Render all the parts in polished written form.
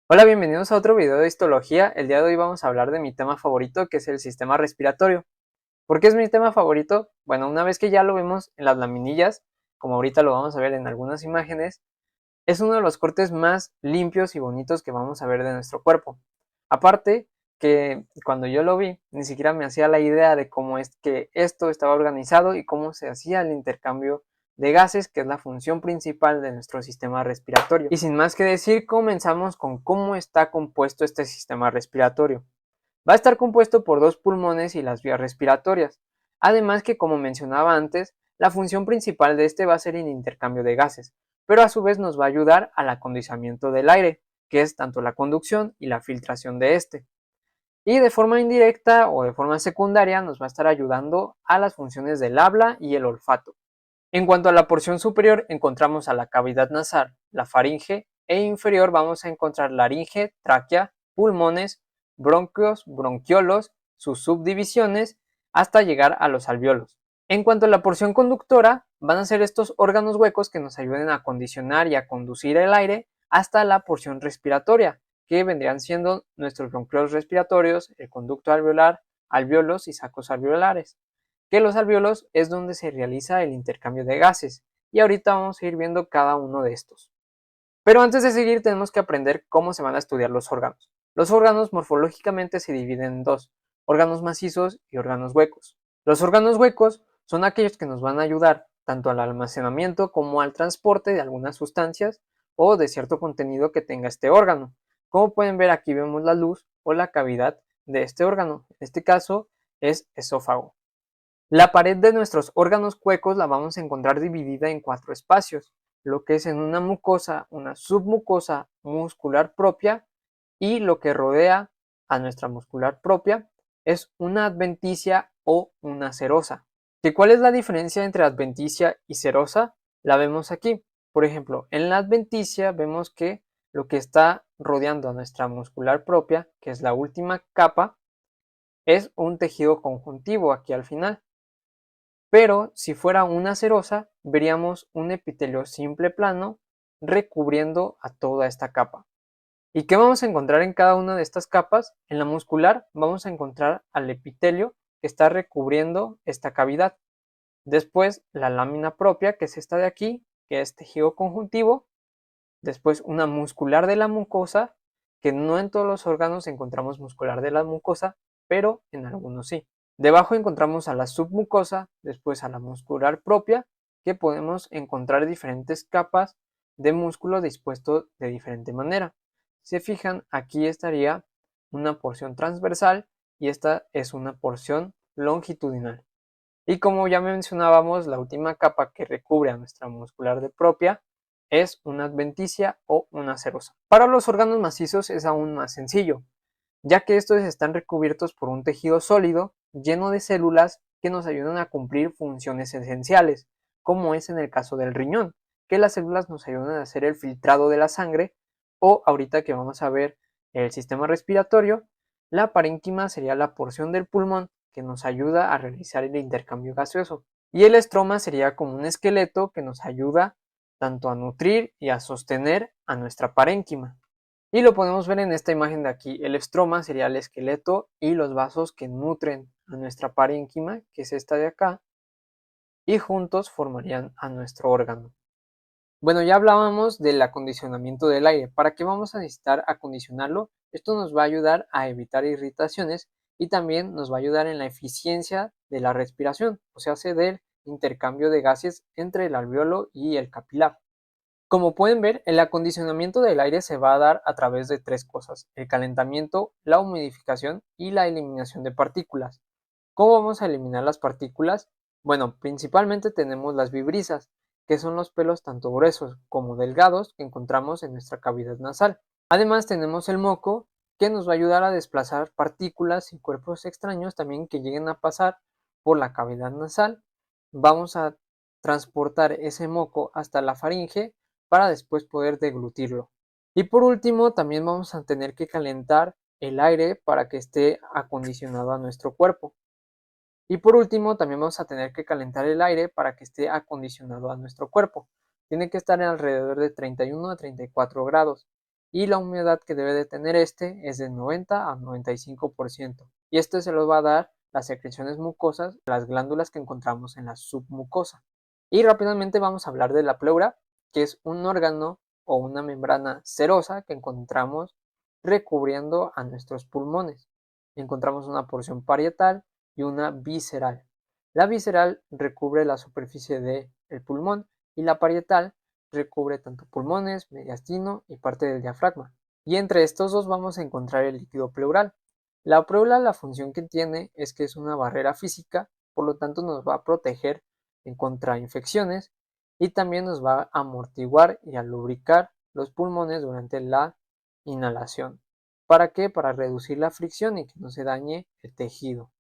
Hola, bienvenidos a otro video de histología. El día de hoy vamos a hablar de mi tema favorito, que es el sistema respiratorio. ¿Por qué es mi tema favorito? Bueno, una vez que ya lo vemos en las laminillas, como ahorita lo vamos a ver en algunas imágenes, es uno de los cortes más limpios y bonitos que vamos a ver de nuestro cuerpo. Aparte que cuando yo lo vi, ni siquiera me hacía la idea de cómo es que esto estaba organizado y cómo se hacía el intercambio de gases, que es la función principal de nuestro sistema respiratorio. Y sin más que decir, comenzamos con cómo está compuesto este sistema respiratorio. Va a estar compuesto por dos pulmones y las vías respiratorias. Además que, como mencionaba antes, la función principal de este va a ser el intercambio de gases, pero a su vez nos va a ayudar al acondicionamiento del aire, que es tanto la conducción y la filtración de este. Y de forma indirecta o de forma secundaria nos va a estar ayudando a las funciones del habla y el olfato. En cuanto a la porción superior, encontramos a la cavidad nasal, la faringe, e inferior vamos a encontrar laringe, tráquea, pulmones, bronquios, bronquiolos, sus subdivisiones, hasta llegar a los alvéolos. En cuanto a la porción conductora, van a ser estos órganos huecos que nos ayuden a acondicionar y a conducir el aire hasta la porción respiratoria, que vendrían siendo nuestros bronquiolos respiratorios, el conducto alveolar, alvéolos y sacos alveolares, que los alvéolos es donde se realiza el intercambio de gases, y ahorita vamos a ir viendo cada uno de estos. Pero antes de seguir tenemos que aprender cómo se van a estudiar los órganos. Los órganos morfológicamente se dividen en dos, órganos macizos y órganos huecos. Los órganos huecos son aquellos que nos van a ayudar tanto al almacenamiento como al transporte de algunas sustancias o de cierto contenido que tenga este órgano. Como pueden ver, aquí vemos la luz o la cavidad de este órgano. En este caso es esófago. La pared de nuestros órganos huecos la vamos a encontrar dividida en cuatro espacios, lo que es en una mucosa, una submucosa muscular propia, y lo que rodea a nuestra muscular propia es una adventicia o una serosa. ¿Cuál es la diferencia entre adventicia y serosa? La vemos aquí. Por ejemplo, en la adventicia vemos que lo que está rodeando a nuestra muscular propia, que es la última capa, es un tejido conjuntivo aquí al final. Pero si fuera una serosa, veríamos un epitelio simple plano recubriendo a toda esta capa. ¿Y qué vamos a encontrar en cada una de estas capas? En la muscular vamos a encontrar al epitelio que está recubriendo esta cavidad. Después la lámina propia, que es esta de aquí, que es tejido conjuntivo. Después una muscular de la mucosa, que no en todos los órganos encontramos muscular de la mucosa, pero en algunos sí. Debajo encontramos a la submucosa, después a la muscular propia, que podemos encontrar diferentes capas de músculo dispuesto de diferente manera. Si se fijan, aquí estaría una porción transversal y esta es una porción longitudinal. Y como ya mencionábamos, la última capa que recubre a nuestra muscular de propia es una adventicia o una serosa. Para los órganos macizos es aún más sencillo, ya que estos están recubiertos por un tejido sólido lleno de células que nos ayudan a cumplir funciones esenciales, como es en el caso del riñón, que las células nos ayudan a hacer el filtrado de la sangre, o ahorita que vamos a ver el sistema respiratorio, la parénquima sería la porción del pulmón que nos ayuda a realizar el intercambio gaseoso, y el estroma sería como un esqueleto que nos ayuda tanto a nutrir y a sostener a nuestra parénquima. Y lo podemos ver en esta imagen de aquí. El estroma sería el esqueleto y los vasos que nutren a nuestra parénquima, que es esta de acá, y juntos formarían a nuestro órgano. Bueno, ya hablábamos del acondicionamiento del aire. ¿Para qué vamos a necesitar acondicionarlo? Esto nos va a ayudar a evitar irritaciones y también nos va a ayudar en la eficiencia de la respiración, o sea, del intercambio de gases entre el alvéolo y el capilar. Como pueden ver, el acondicionamiento del aire se va a dar a través de tres cosas: el calentamiento, la humidificación y la eliminación de partículas. ¿Cómo vamos a eliminar las partículas? Bueno, principalmente tenemos las vibrisas, que son los pelos tanto gruesos como delgados que encontramos en nuestra cavidad nasal. Además tenemos el moco, que nos va a ayudar a desplazar partículas y cuerpos extraños también que lleguen a pasar por la cavidad nasal. Vamos a transportar ese moco hasta la faringe para después poder deglutirlo. Y por último, también vamos a tener que calentar el aire para que esté acondicionado a nuestro cuerpo. Y por último, también vamos a tener que calentar el aire para que esté acondicionado a nuestro cuerpo. Tiene que estar en alrededor de 31 a 34 grados. y la humedad que debe de tener este es de 90 a 95%. Y esto se lo va a dar las secreciones mucosas, las glándulas que encontramos en la submucosa. Y rápidamente vamos a hablar de la pleura, que es un órgano o una membrana serosa que encontramos recubriendo a nuestros pulmones. Encontramos una porción parietal y una visceral. La visceral recubre la superficie del pulmón y la parietal recubre tanto pulmones, mediastino y parte del diafragma. Y entre estos dos vamos a encontrar el líquido pleural. La pleura, la función que tiene es que es una barrera física, por lo tanto nos va a proteger en contra infecciones y también nos va a amortiguar y a lubricar los pulmones durante la inhalación. ¿Para qué? Para reducir la fricción y que no se dañe el tejido.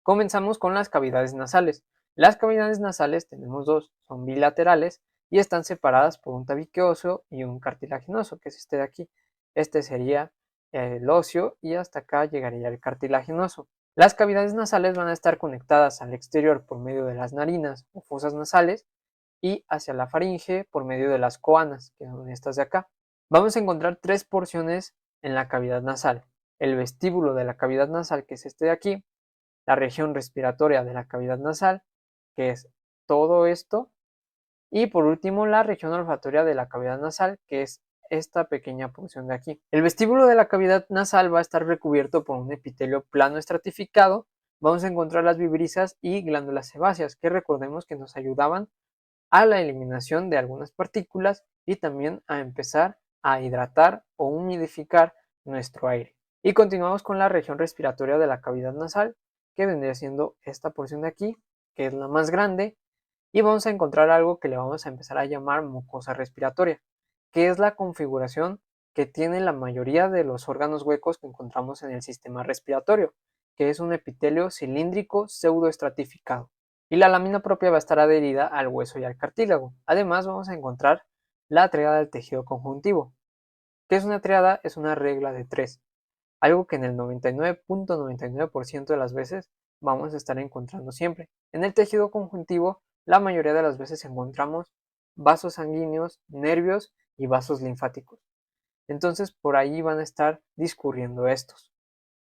Comenzamos con las cavidades nasales. Las cavidades nasales tenemos dos, son bilaterales y están separadas por un tabique óseo y un cartilaginoso, que es este de aquí. Este sería el óseo y hasta acá llegaría el cartilaginoso. Las cavidades nasales van a estar conectadas al exterior por medio de las narinas o fosas nasales y hacia la faringe por medio de las coanas, que son estas de acá. Vamos a encontrar tres porciones en la cavidad nasal. El vestíbulo de la cavidad nasal, que es este de aquí, la región respiratoria de la cavidad nasal, que es todo esto, y por último la región olfatoria de la cavidad nasal, que es esta pequeña porción de aquí. El vestíbulo de la cavidad nasal va a estar recubierto por un epitelio plano estratificado. Vamos a encontrar las vibrisas y glándulas sebáceas, que recordemos que nos ayudaban a la eliminación de algunas partículas y también a empezar a hidratar o humidificar nuestro aire. Y continuamos con la región respiratoria de la cavidad nasal, que vendría siendo esta porción de aquí, que es la más grande, y vamos a encontrar algo que le vamos a empezar a llamar mucosa respiratoria, que es la configuración que tiene la mayoría de los órganos huecos que encontramos en el sistema respiratorio, que es un epitelio cilíndrico pseudoestratificado. Y la lámina propia va a estar adherida al hueso y al cartílago. Además vamos a encontrar la triada del tejido conjuntivo. ¿Qué es una triada? Es una regla de tres, algo que en el 99.99% de las veces vamos a estar encontrando siempre. En el tejido conjuntivo, la mayoría de las veces encontramos vasos sanguíneos, nervios y vasos linfáticos. Entonces por ahí van a estar discurriendo estos.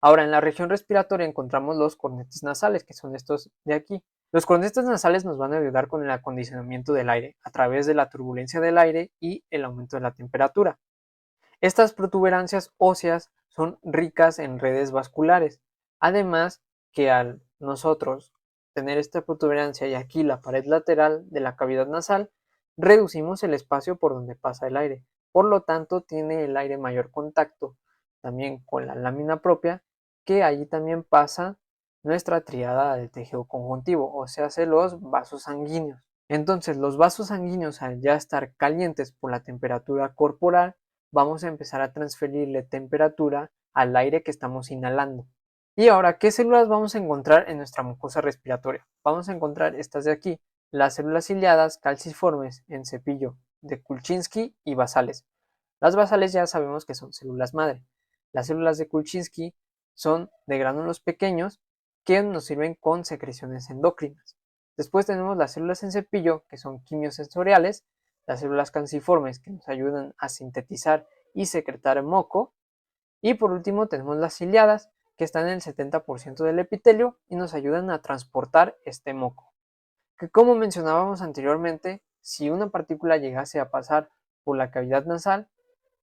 Ahora, en la región respiratoria encontramos los cornetes nasales, que son estos de aquí. Los cornetes nasales nos van a ayudar con el acondicionamiento del aire a través de la turbulencia del aire y el aumento de la temperatura. Estas protuberancias óseas son ricas en redes vasculares, además que al nosotros tener esta protuberancia y aquí la pared lateral de la cavidad nasal, reducimos el espacio por donde pasa el aire, por lo tanto tiene el aire mayor contacto también con la lámina propia, que allí también pasa nuestra triada del tejido conjuntivo, o sea, los vasos sanguíneos. Entonces, los vasos sanguíneos al ya estar calientes por la temperatura corporal, vamos a empezar a transferirle temperatura al aire que estamos inhalando. Y ahora, ¿qué células vamos a encontrar en nuestra mucosa respiratoria? Vamos a encontrar estas de aquí, las células ciliadas calciformes en cepillo de Kulczynski y basales. Las basales ya sabemos que son células madre. Las células de Kulczynski son de gránulos pequeños que nos sirven con secreciones endocrinas. Después tenemos las células en cepillo, que son quimiosensoriales, las células calciformes, que nos ayudan a sintetizar y secretar moco, y por último tenemos las ciliadas, que están en el 70% del epitelio y nos ayudan a transportar este moco. Que como mencionábamos anteriormente, si una partícula llegase a pasar por la cavidad nasal,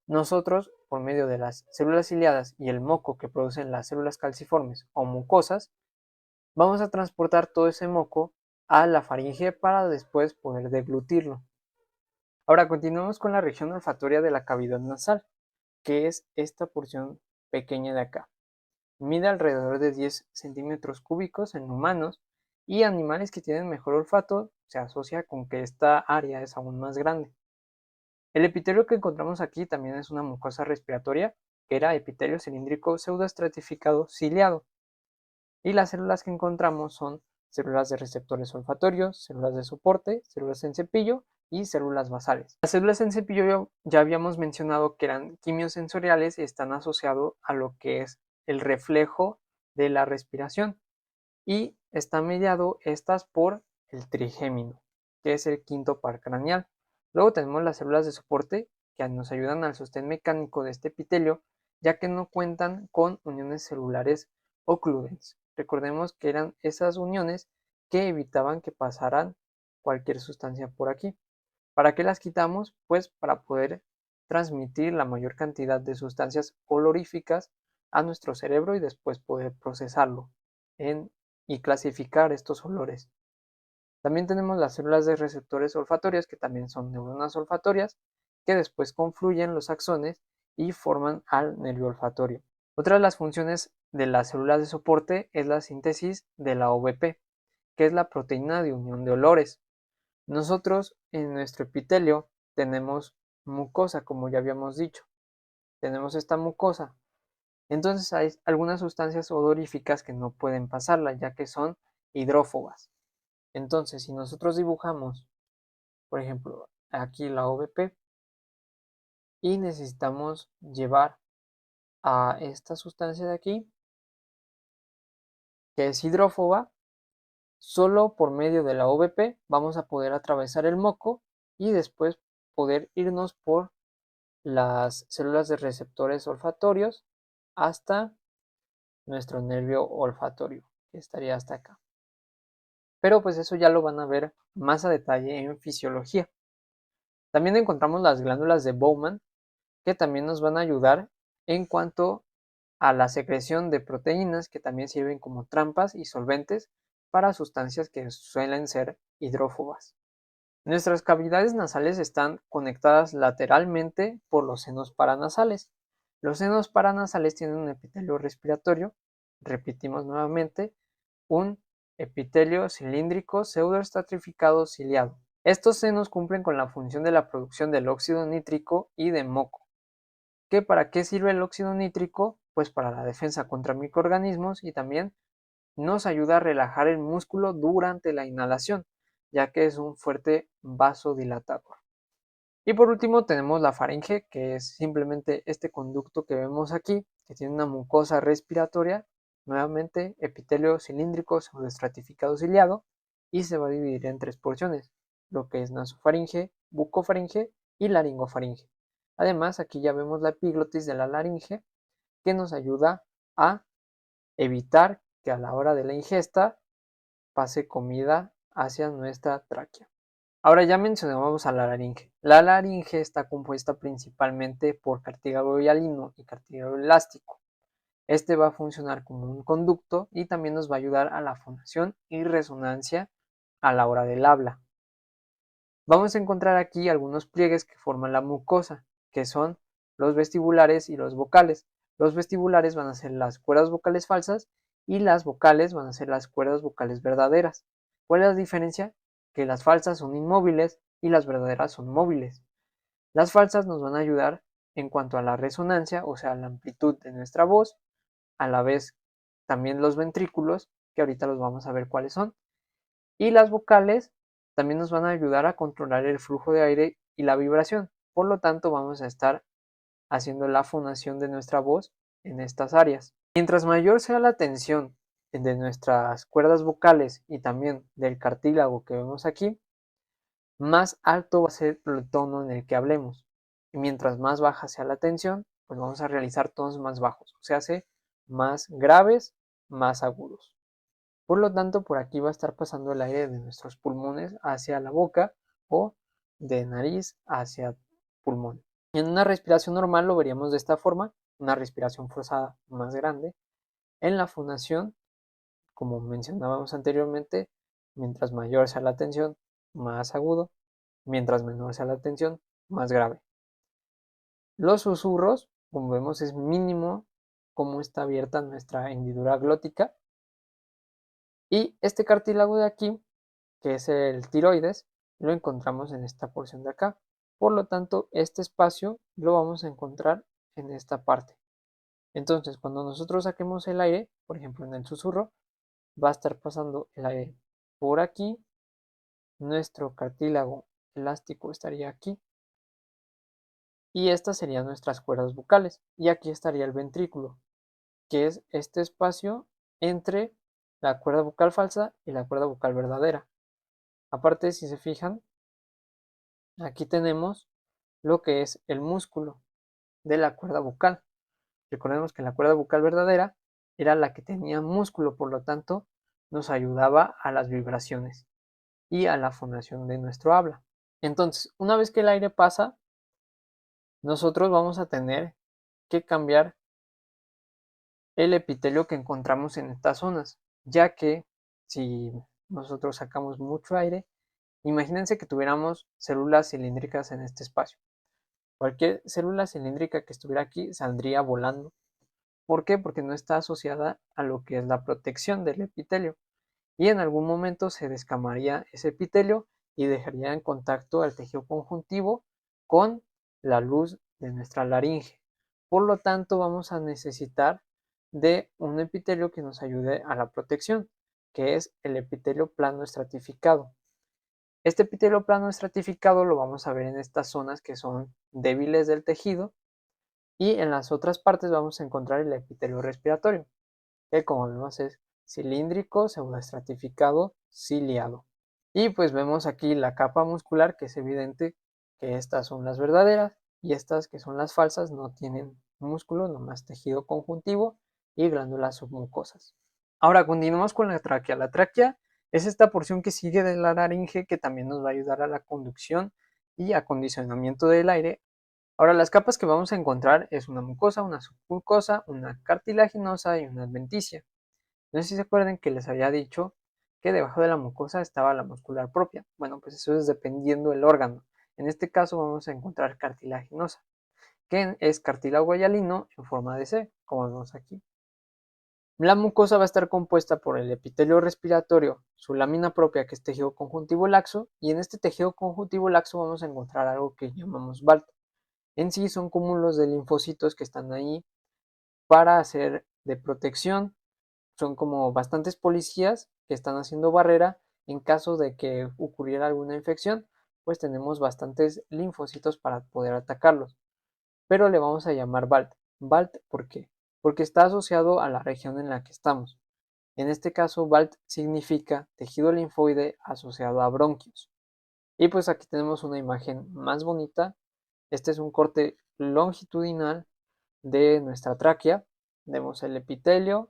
nosotros, por medio de las células ciliadas y el moco que producen las células calciformes o mucosas, vamos a transportar todo ese moco a la faringe para después poder deglutirlo. Ahora continuamos con la región olfatoria de la cavidad nasal, que es esta porción pequeña de acá. Mide alrededor de 10 centímetros cúbicos en humanos y animales que tienen mejor olfato se asocia con que esta área es aún más grande. El epitelio que encontramos aquí también es una mucosa respiratoria, que era epitelio cilíndrico pseudoestratificado ciliado. Y las células que encontramos son células de receptores olfatorios, células de soporte, células en cepillo y células basales. Las células en cepillo ya habíamos mencionado que eran quimiosensoriales y están asociados a lo que es el reflejo de la respiración y está mediado estas por el trigémino, que es el quinto par craneal. Luego tenemos las células de soporte, que nos ayudan al sostén mecánico de este epitelio, ya que no cuentan con uniones celulares ocludentes. Recordemos que eran esas uniones que evitaban que pasaran cualquier sustancia por aquí. ¿Para qué las quitamos? Pues para poder transmitir la mayor cantidad de sustancias coloríficas a nuestro cerebro y después poder procesarlo y clasificar estos olores. También tenemos las células de receptores olfatorios, que también son neuronas olfatorias, que después confluyen los axones y forman al nervio olfatorio. Otra de las funciones de las células de soporte es la síntesis de la OVP, que es la proteína de unión de olores. Nosotros en nuestro epitelio tenemos mucosa, como ya habíamos dicho. Tenemos esta mucosa. Entonces hay algunas sustancias odoríficas que no pueden pasarla, ya que son hidrófobas. Entonces, si nosotros dibujamos, por ejemplo, aquí la OVP y necesitamos llevar a esta sustancia de aquí, que es hidrófoba, solo por medio de la OVP vamos a poder atravesar el moco y después poder irnos por las células de receptores olfatorios hasta nuestro nervio olfatorio, que estaría hasta acá. Pero pues eso ya lo van a ver más a detalle en fisiología. También encontramos las glándulas de Bowman, que también nos van a ayudar en cuanto a la secreción de proteínas, que también sirven como trampas y solventes para sustancias que suelen ser hidrófobas. Nuestras cavidades nasales están conectadas lateralmente por los senos paranasales. Los senos paranasales tienen un epitelio respiratorio, repetimos nuevamente, un epitelio cilíndrico pseudoestratificado ciliado. Estos senos cumplen con la función de la producción del óxido nítrico y de moco. ¿Para qué sirve el óxido nítrico? Pues para la defensa contra microorganismos y también nos ayuda a relajar el músculo durante la inhalación, ya que es un fuerte vasodilatador. Y por último tenemos la faringe, que es simplemente este conducto que vemos aquí, que tiene una mucosa respiratoria, nuevamente epitelio cilíndrico pseudoestratificado ciliado, y se va a dividir en tres porciones, lo que es nasofaringe, bucofaringe y laringofaringe. Además, aquí ya vemos la epiglotis de la laringe, que nos ayuda a evitar que a la hora de la ingesta pase comida hacia nuestra tráquea. Ahora ya mencionamos a la laringe. La laringe está compuesta principalmente por cartílago hialino y cartílago elástico. Este va a funcionar como un conducto y también nos va a ayudar a la fonación y resonancia a la hora del habla. Vamos a encontrar aquí algunos pliegues que forman la mucosa, que son los vestibulares y los vocales. Los vestibulares van a ser las cuerdas vocales falsas y las vocales van a ser las cuerdas vocales verdaderas. ¿Cuál es la diferencia? Que las falsas son inmóviles y las verdaderas son móviles. Las falsas nos van a ayudar en cuanto a la resonancia, o sea, la amplitud de nuestra voz, a la vez también los ventrículos, que ahorita los vamos a ver cuáles son, y las vocales también nos van a ayudar a controlar el flujo de aire y la vibración. Por lo tanto, vamos a estar haciendo la fonación de nuestra voz en estas áreas. Mientras mayor sea la tensión de nuestras cuerdas vocales y también del cartílago que vemos aquí, más alto va a ser el tono en el que hablemos. Y mientras más baja sea la tensión, pues vamos a realizar tonos más bajos, o sea, más graves, más agudos. Por lo tanto, por aquí va a estar pasando el aire de nuestros pulmones hacia la boca o de nariz hacia pulmón. En una respiración normal lo veríamos de esta forma, una respiración forzada más grande. En la fonación, como mencionábamos anteriormente, mientras mayor sea la tensión, más agudo, mientras menor sea la tensión, más grave. Los susurros, como vemos, es mínimo cómo está abierta nuestra hendidura glótica. Y este cartílago de aquí, que es el tiroides, lo encontramos en esta porción de acá. Por lo tanto, este espacio lo vamos a encontrar en esta parte. Entonces, cuando nosotros saquemos el aire, por ejemplo en el susurro, va a estar pasando el aire por aquí, nuestro cartílago elástico estaría aquí, y estas serían nuestras cuerdas vocales. Y aquí estaría el ventrículo, que es este espacio entre la cuerda vocal falsa y la cuerda vocal verdadera. Aparte, si se fijan, aquí tenemos lo que es el músculo de la cuerda bucal. Recordemos que la cuerda bucal verdadera era la que tenía músculo, por lo tanto nos ayudaba a las vibraciones y a la fonación de nuestro habla. Entonces, una vez que el aire pasa, nosotros vamos a tener que cambiar el epitelio que encontramos en estas zonas, ya que si nosotros sacamos mucho aire, imagínense que tuviéramos células cilíndricas en este espacio. Cualquier célula cilíndrica que estuviera aquí saldría volando. ¿Por qué? Porque no está asociada a lo que es la protección del epitelio. Y en algún momento se descamaría ese epitelio y dejaría en contacto al tejido conjuntivo con la luz de nuestra laringe. Por lo tanto, vamos a necesitar de un epitelio que nos ayude a la protección, que es el epitelio plano estratificado. Este epitelio plano estratificado lo vamos a ver en estas zonas que son débiles del tejido, y en las otras partes vamos a encontrar el epitelio respiratorio, que como vemos es cilíndrico, pseudoestratificado, ciliado. Y pues vemos aquí la capa muscular, que es evidente que estas son las verdaderas y estas que son las falsas no tienen músculo, nomás tejido conjuntivo y glándulas submucosas. Ahora continuamos con la tráquea. La tráquea es esta porción que sigue de la laringe, que también nos va a ayudar a la conducción y acondicionamiento del aire. Ahora, las capas que vamos a encontrar es una mucosa, una submucosa, una cartilaginosa y una adventicia. No sé si se acuerdan que les había dicho que debajo de la mucosa estaba la muscular propia. Bueno, pues eso es dependiendo del órgano. En este caso vamos a encontrar cartilaginosa, que es cartílago hialino en forma de C, como vemos aquí. La mucosa va a estar compuesta por el epitelio respiratorio, su lámina propia, que es tejido conjuntivo laxo, y en este tejido conjuntivo laxo vamos a encontrar algo que llamamos BALT. En sí son cúmulos de linfocitos que están ahí para hacer de protección. Son como bastantes policías que están haciendo barrera en caso de que ocurriera alguna infección, pues tenemos bastantes linfocitos para poder atacarlos. Pero le vamos a llamar BALT. BALT, ¿por qué? Porque está asociado a la región en la que estamos. En este caso, BALT significa tejido linfoide asociado a bronquios. Y pues aquí tenemos una imagen más bonita. Este es un corte longitudinal de nuestra tráquea. Vemos el epitelio,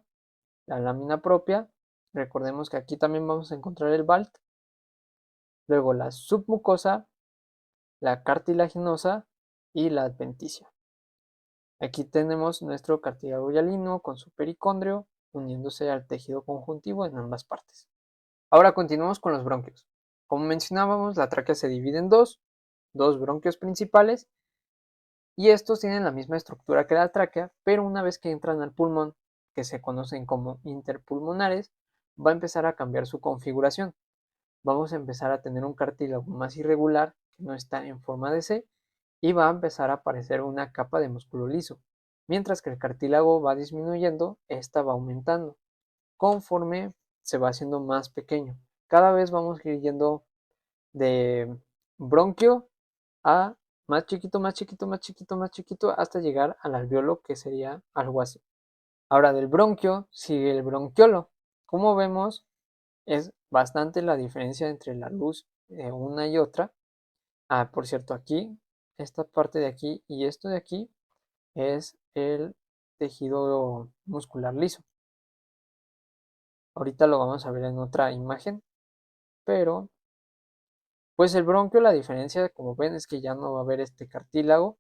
la lámina propia. Recordemos que aquí también vamos a encontrar el BALT. Luego la submucosa, la cartilaginosa y la adventicia. Aquí tenemos nuestro cartílago hialino con su pericondrio uniéndose al tejido conjuntivo en ambas partes. Ahora continuamos con los bronquios. Como mencionábamos, la tráquea se divide en dos bronquios principales, y estos tienen la misma estructura que la tráquea, pero una vez que entran al pulmón, que se conocen como interpulmonares, va a empezar a cambiar su configuración. Vamos a empezar a tener un cartílago más irregular, que no está en forma de C, y va a empezar a aparecer una capa de músculo liso. Mientras que el cartílago va disminuyendo, esta va aumentando, conforme se va haciendo más pequeño. Cada vez vamos a ir yendo de bronquio a más chiquito, más chiquito, más chiquito, más chiquito, hasta llegar al alveolo, que sería algo así. Ahora del bronquio sigue el bronquiolo. Como vemos, es bastante la diferencia entre la luz de una y otra. Ah, por cierto, aquí, esta parte de aquí y esto de aquí es el tejido muscular liso. Ahorita lo vamos a ver en otra imagen, pero pues el bronquio, la diferencia, como ven, es que ya no va a haber este cartílago.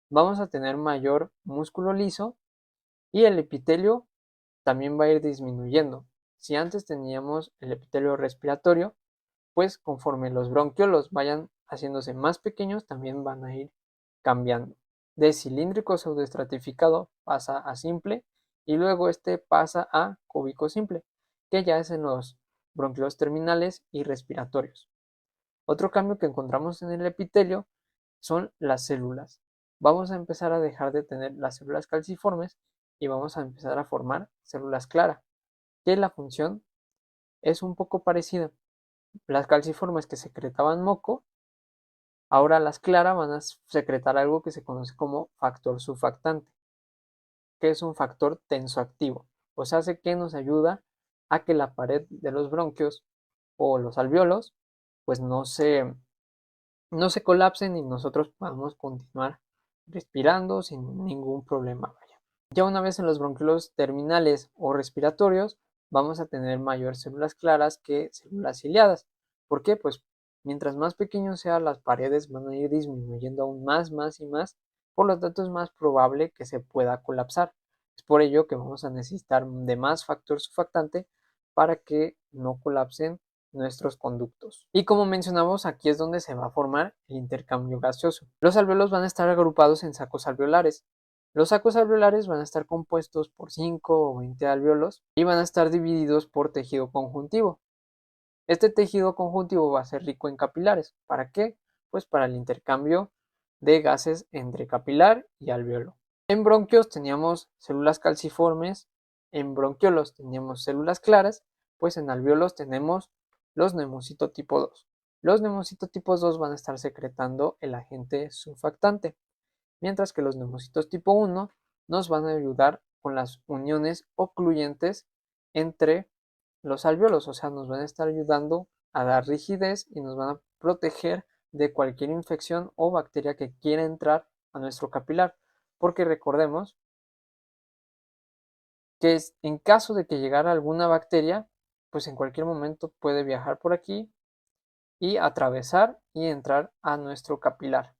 Vamos a tener mayor músculo liso y el epitelio también va a ir disminuyendo. Si antes teníamos el epitelio respiratorio, pues conforme los bronquiolos vayan haciéndose más pequeños, también van a ir cambiando. De cilíndrico pseudoestratificado pasa a simple, y luego este pasa a cúbico simple, que ya es en los bronquiolos terminales y respiratorios. Otro cambio que encontramos en el epitelio son las células. Vamos a empezar a dejar de tener las células calciformes y vamos a empezar a formar células claras, que la función es un poco parecida. Las calciformes que secretaban moco, ahora las claras van a secretar algo que se conoce como factor surfactante, que es un factor tensoactivo. O sea, hace que nos ayuda a que la pared de los bronquios o los alveolos pues no se colapsen y nosotros podamos continuar respirando sin ningún problema. Vaya. Ya una vez en los bronquiolos terminales o respiratorios, vamos a tener mayor células claras que células ciliadas. ¿Por qué? Pues mientras más pequeños sean las paredes, van a ir disminuyendo aún más y más. Por lo tanto, es más probable que se pueda colapsar. Es por ello que vamos a necesitar de más factor surfactante para que no colapsen nuestros conductos. Y como mencionamos, aquí es donde se va a formar el intercambio gaseoso. Los alveolos van a estar agrupados en sacos alveolares. Los sacos alveolares van a estar compuestos por 5 o 20 alveolos y van a estar divididos por tejido conjuntivo. Este tejido conjuntivo va a ser rico en capilares. ¿Para qué? Pues para el intercambio de gases entre capilar y alveolo. En bronquios teníamos células calciformes, en bronquiolos teníamos células claras, pues en alveolos tenemos los neumocito tipo 2. Los neumocitos tipo 2 van a estar secretando el agente surfactante, mientras que los neumocitos tipo 1 nos van a ayudar con las uniones ocluyentes entre los alveolos, o sea, nos van a estar ayudando a dar rigidez y nos van a proteger de cualquier infección o bacteria que quiera entrar a nuestro capilar, porque recordemos que en caso de que llegara alguna bacteria, pues en cualquier momento puede viajar por aquí y atravesar y entrar a nuestro capilar.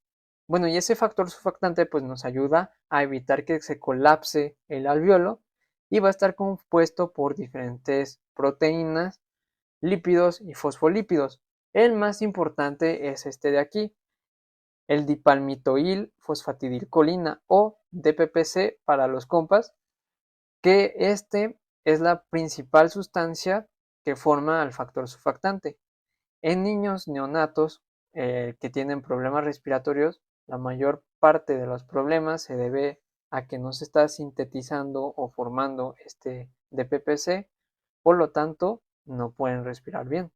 Bueno, y ese factor surfactante pues nos ayuda a evitar que se colapse el alveolo y va a estar compuesto por diferentes proteínas, lípidos y fosfolípidos. El más importante es este de aquí, el dipalmitoil fosfatidilcolina o DPPC para los compas, que este es la principal sustancia que forma al factor surfactante. En niños neonatos que tienen problemas respiratorios, la mayor parte de los problemas se debe a que no se está sintetizando o formando este DPPC, por lo tanto no pueden respirar bien.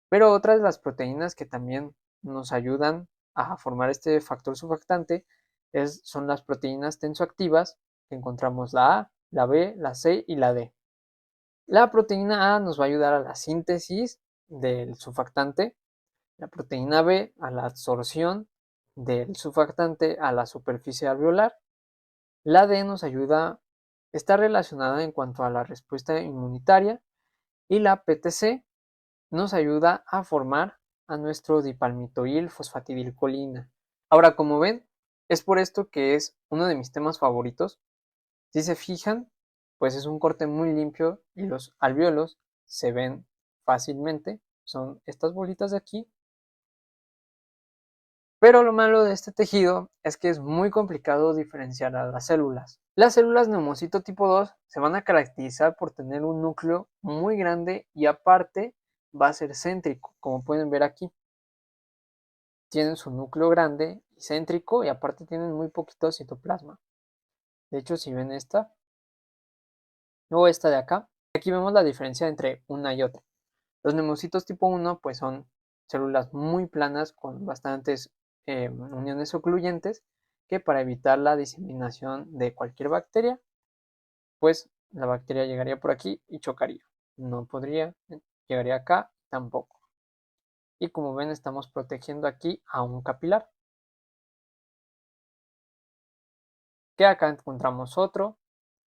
Pero otras de las proteínas que también nos ayudan a formar este factor surfactante son las proteínas tensoactivas, que encontramos la A, la B, la C y la D. La proteína A nos va a ayudar a la síntesis del surfactante, la proteína B a la absorción del surfactante a la superficie alveolar, la D nos ayuda, está relacionada en cuanto a la respuesta inmunitaria y la PTC nos ayuda a formar a nuestro dipalmitoil fosfatidilcolina. Ahora, como ven, es por esto que es uno de mis temas favoritos. Si se fijan, pues es un corte muy limpio y los alvéolos se ven fácilmente. Son estas bolitas de aquí. Pero lo malo de este tejido es que es muy complicado diferenciar a las células. Las células neumocito tipo 2 se van a caracterizar por tener un núcleo muy grande y aparte va a ser céntrico, como pueden ver aquí. Tienen su núcleo grande y céntrico y aparte tienen muy poquito citoplasma. De hecho, si ven esta o esta de acá, aquí vemos la diferencia entre una y otra. Los neumocitos tipo 1 pues son células muy planas con bastantes uniones ocluyentes que para evitar la diseminación de cualquier bacteria, pues la bacteria llegaría por aquí y chocaría. No podría, llegaría acá tampoco. Y como ven estamos protegiendo aquí a un capilar. Que acá encontramos otro.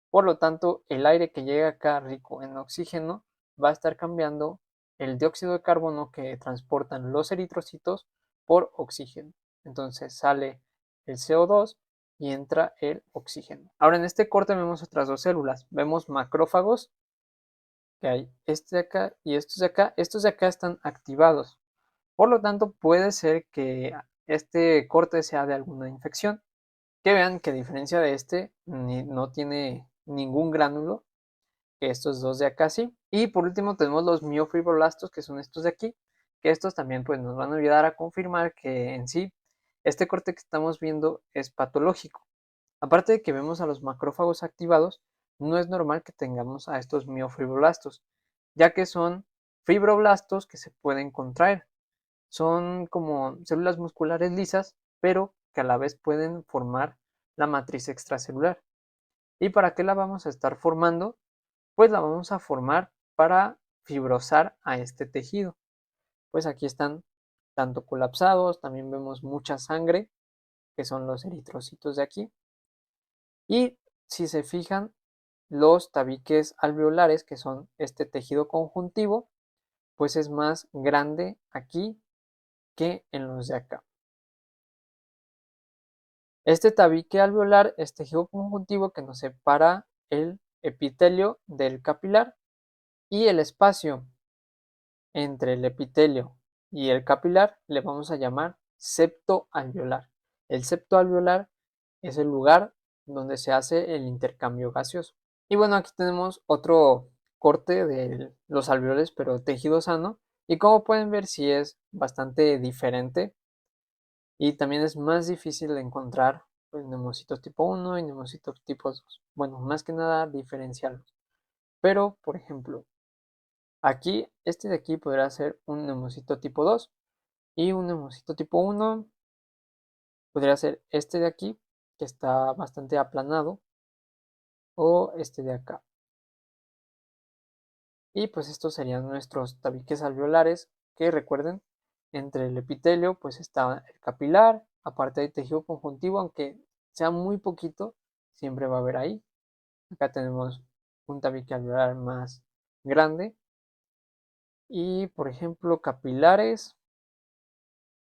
Por lo tanto, el aire que llega acá rico en oxígeno va a estar cambiando el dióxido de carbono que transportan los eritrocitos por oxígeno. Entonces sale el CO2 y entra el oxígeno. Ahora en este corte vemos otras dos células. Vemos macrófagos, que hay este de acá y estos de acá. Estos de acá están activados. Por lo tanto, puede ser que este corte sea de alguna infección. Que vean que a diferencia de este, no tiene ningún gránulo, que estos dos de acá sí. Y por último tenemos los miofibroblastos, que son estos de aquí, que estos también pues nos van a ayudar a confirmar que en sí este corte que estamos viendo es patológico. Aparte de que vemos a los macrófagos activados, no es normal que tengamos a estos miofibroblastos, ya que son fibroblastos que se pueden contraer. Son como células musculares lisas, pero que a la vez pueden formar la matriz extracelular. ¿Y para qué la vamos a estar formando? Pues la vamos a formar para fibrosar a este tejido. Pues aquí están tanto colapsados, también vemos mucha sangre, que son los eritrocitos de aquí. Y si se fijan, los tabiques alveolares, que son este tejido conjuntivo, pues es más grande aquí que en los de acá. Este tabique alveolar es tejido conjuntivo que nos separa el epitelio del capilar, y el espacio entre el epitelio y el capilar le vamos a llamar septo alveolar. El septo alveolar es el lugar donde se hace el intercambio gaseoso. Y bueno, aquí tenemos otro corte de los alveoles, pero tejido sano. Y como pueden ver, sí es bastante diferente y también es más difícil de encontrar pues, neumocitos tipo 1 y neumocitos tipo 2. Bueno, más que nada diferenciarlos. Pero, por ejemplo, aquí, este de aquí podría ser un neumocito tipo 2 y un neumocito tipo 1 podría ser este de aquí, que está bastante aplanado, o este de acá. Y pues estos serían nuestros tabiques alveolares, que recuerden, entre el epitelio pues está el capilar, aparte hay tejido conjuntivo, aunque sea muy poquito, siempre va a haber ahí. Acá tenemos un tabique alveolar más grande. Y por ejemplo, capilares.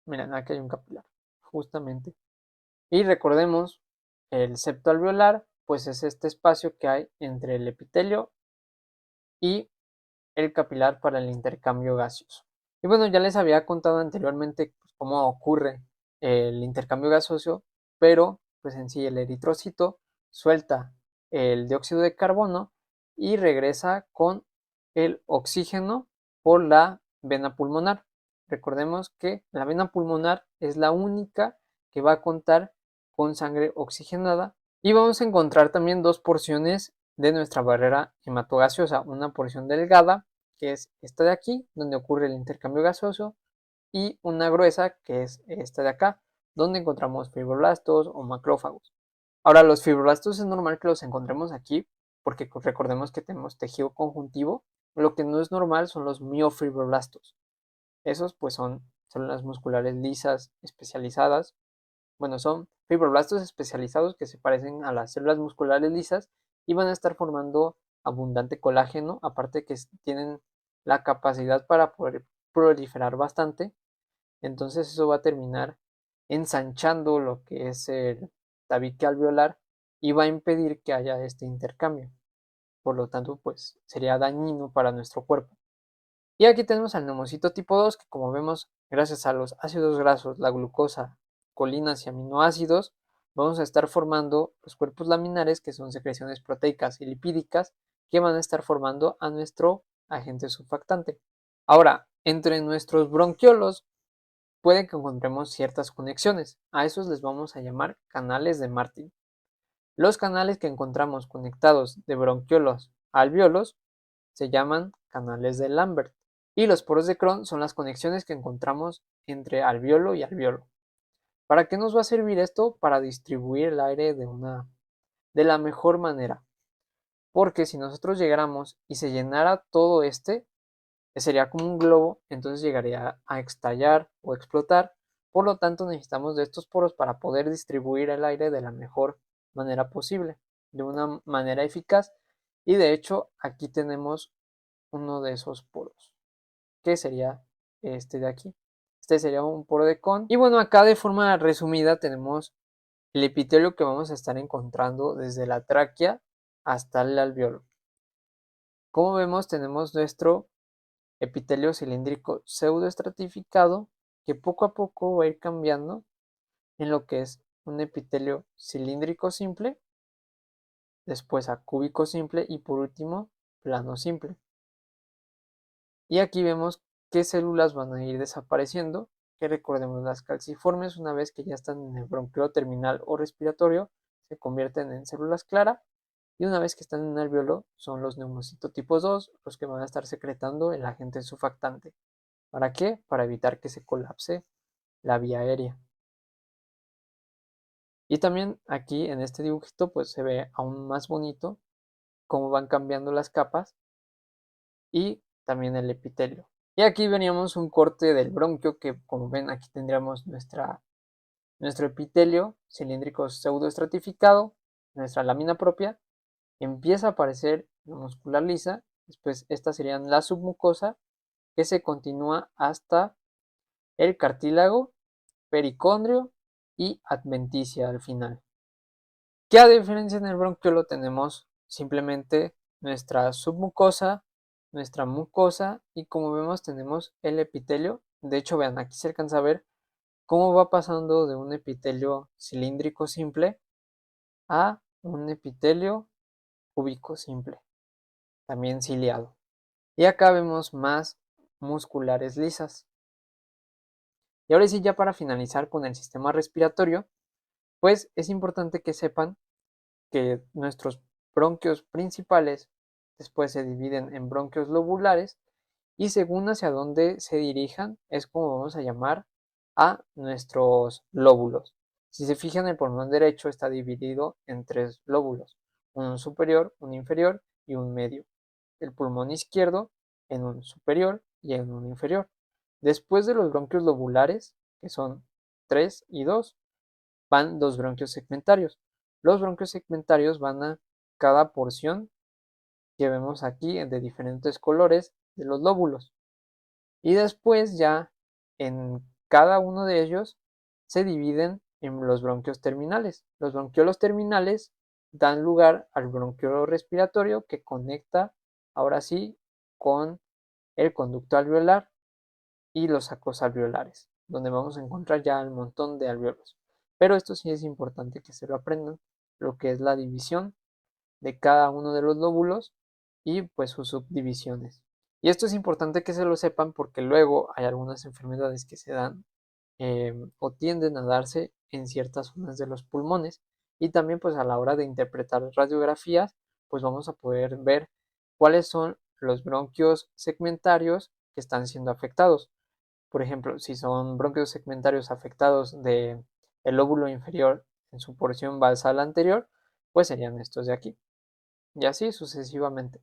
Miren, aquí hay un capilar, justamente. Y recordemos, el septo alveolar, pues es este espacio que hay entre el epitelio y el capilar para el intercambio gaseoso. Y bueno, ya les había contado anteriormente pues, cómo ocurre el intercambio gaseoso, pero pues en sí el eritrocito suelta el dióxido de carbono y regresa con el oxígeno por la vena pulmonar. Recordemos que la vena pulmonar es la única que va a contar con sangre oxigenada, y vamos a encontrar también dos porciones de nuestra barrera hematogaseosa, una porción delgada, que es esta de aquí, donde ocurre el intercambio gaseoso, y una gruesa, que es esta de acá, donde encontramos fibroblastos o macrófagos. Ahora, los fibroblastos es normal que los encontremos aquí, porque recordemos que tenemos tejido conjuntivo. Lo que no es normal son los miofibroblastos. Esos pues son células musculares lisas especializadas. Bueno, son fibroblastos especializados que se parecen a las células musculares lisas y van a estar formando abundante colágeno, aparte que tienen la capacidad para poder proliferar bastante. Entonces eso va a terminar ensanchando lo que es el tabique alveolar y va a impedir que haya este intercambio. Por lo tanto, pues sería dañino para nuestro cuerpo. Y aquí tenemos al neumocito tipo 2, que como vemos, gracias a los ácidos grasos, la glucosa, colinas y aminoácidos, vamos a estar formando los cuerpos laminares, que son secreciones proteicas y lipídicas, que van a estar formando a nuestro agente surfactante. Ahora, entre nuestros bronquiolos puede que encontremos ciertas conexiones. A esos les vamos a llamar canales de Martin. Los canales que encontramos conectados de bronquiolos a alveolos se llaman canales de Lambert. Y los poros de Crohn son las conexiones que encontramos entre alveolo y alveolo. ¿Para qué nos va a servir esto? Para distribuir el aire de la mejor manera. Porque si nosotros llegáramos y se llenara todo sería como un globo, entonces llegaría a estallar o explotar. Por lo tanto, necesitamos de estos poros para poder distribuir el aire de la mejor manera posible, de una manera eficaz. Y de hecho, aquí tenemos uno de esos poros, que sería este de aquí. Este sería un poro de Kohn. Y bueno, acá de forma resumida tenemos el epitelio que vamos a estar encontrando desde la tráquea hasta el alveolo. Como vemos, tenemos nuestro epitelio cilíndrico pseudoestratificado, que poco a poco va a ir cambiando en lo que es un epitelio cilíndrico simple, después a cúbico simple y por último plano simple. Y aquí vemos qué células van a ir desapareciendo, que recordemos, las calciformes, una vez que ya están en el bronquio terminal o respiratorio, se convierten en células claras, y una vez que están en el alveolo son los neumocitotipos 2 los que van a estar secretando el agente surfactante. ¿Para qué? Para evitar que se colapse la vía aérea. Y también aquí en este dibujito pues se ve aún más bonito cómo van cambiando las capas y también el epitelio. Y aquí veríamos un corte del bronquio que, como ven, aquí tendríamos nuestro epitelio cilíndrico pseudoestratificado, nuestra lámina propia, empieza a aparecer la muscular lisa, después estas serían la submucosa, que se continúa hasta el cartílago, pericondrio y adventicia al final. ¿Qué a diferencia en el bronquiolo tenemos simplemente nuestra submucosa, nuestra mucosa y como vemos tenemos el epitelio. De hecho, vean, aquí se alcanza a ver cómo va pasando de un epitelio cilíndrico simple a un epitelio cúbico simple, también ciliado. Y acá vemos más musculares lisas. Y ahora sí, ya para finalizar con el sistema respiratorio, pues es importante que sepan que nuestros bronquios principales después se dividen en bronquios lobulares y según hacia dónde se dirijan es como vamos a llamar a nuestros lóbulos. Si se fijan, el pulmón derecho está dividido en tres lóbulos, un superior, un inferior y un medio. El pulmón izquierdo en un superior y en un inferior. Después de los bronquios lobulares, que son 3 y 2, van los bronquios segmentarios. Los bronquios segmentarios van a cada porción que vemos aquí de diferentes colores de los lóbulos. Y después ya en cada uno de ellos se dividen en los bronquios terminales. Los bronquiolos terminales dan lugar al bronquiolo respiratorio que conecta ahora sí con el conducto alveolar y los sacos alveolares, donde vamos a encontrar ya el montón de alveolos. Pero esto sí es importante que se lo aprendan, lo que es la división de cada uno de los lóbulos y pues sus subdivisiones. Y esto es importante que se lo sepan porque luego hay algunas enfermedades que se dan o tienden a darse en ciertas zonas de los pulmones y también pues a la hora de interpretar radiografías pues vamos a poder ver cuáles son los bronquios segmentarios que están siendo afectados. Por ejemplo, si son bronquios segmentarios afectados del lóbulo inferior en su porción basal anterior, pues serían estos de aquí. Y así sucesivamente.